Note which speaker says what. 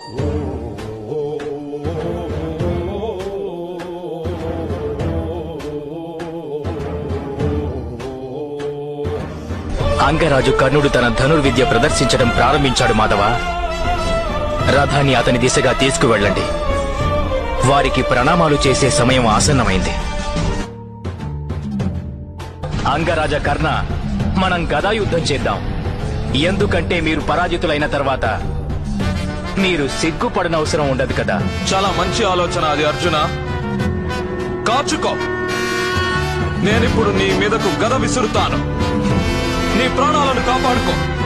Speaker 1: అంగరాజు కర్ణుడు తన ధనుర్విద్య ప్రదర్శించడం ప్రారంభించాడు మాధవ. రథాన్ని అతని దిశగా తీసుకువెళ్ళండి. వారికి ప్రణామాలు చేసే సమయం ఆసన్నమైంది. అంగరాజ కర్ణ, మనం గదాయుద్ధం చేద్దాం. ఎందుకంటే మీరు పరాజితులైన తర్వాత మీరు సిగ్గుపడనవసరం ఉండదు కదా.
Speaker 2: చాలా మంచి ఆలోచన అది అర్జున. కాచుకో, నేనిప్పుడు నీ మీదకు గద విసురుతాను. నీ ప్రాణాలను కాపాడుకో.